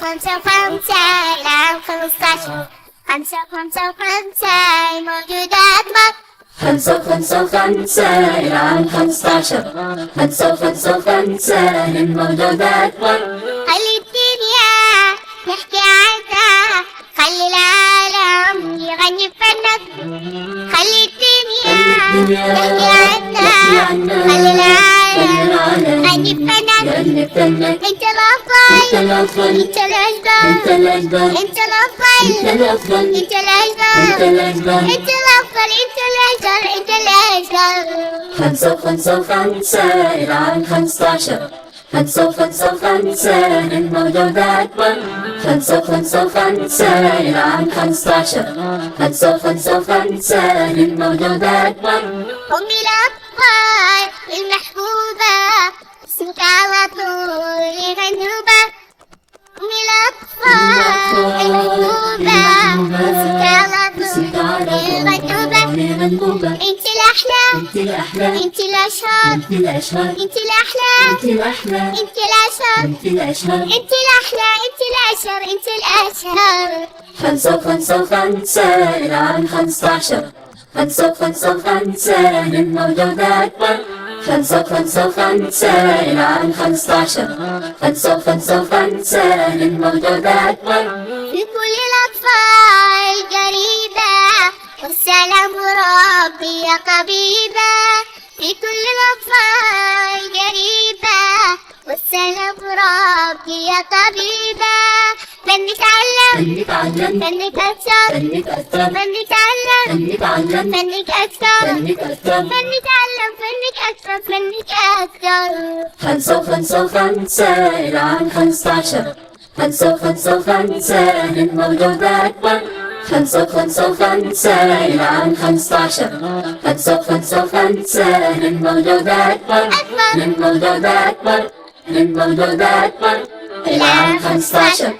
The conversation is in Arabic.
خمسة وخمسة إلى عام 15. 5 موجودات مصر. 5 إلى عام 15. 5 للموجودات مر. خلي الدنيا نحكي عنها، خلي العالم يغني بفنك. خلي الدنيا نحكي عنها، خلي العالم يغني بفنك. انت الأفضل، انت الأجمل، انت الأفضل، انت الأجمل، انت الأجمل، انت الأفضل، انت الأجمل، انت الأجمل. 5 إلى عام 15. 5 للموجودات مر. 5 إلى عام 15. 5 للموجودات مر. أمي الأطفال المحبوبة، اسمك على طول يغنوبة. أمي الأطفال المحبوبة، اسمك على طول يغنوبة. انت الأحلى، انت الأشهر، انت الأحلى، انت الأشهر، انت الأحلى، انت الأشهر، انت الأشهر. 5 إلى عام 15. 5 للموجودات مر. 5 إلى عام 15. 5 للموجودات مر. في كل الأطفال قريبة، والسلام ربي يا طبيبة. في كل الأطفال قريبة، والسلام ربي يا طبيبة. من نتعلم، منك أكثر، من نتعلم، منك أكثر، من نتعلم، منك أكثر، منك أكثر. 5 إلى عام 15. 5 للموجودات مر. 5 إلى عام 15. 5 للموجودات مر. للموجودات مر. إلى عام 15.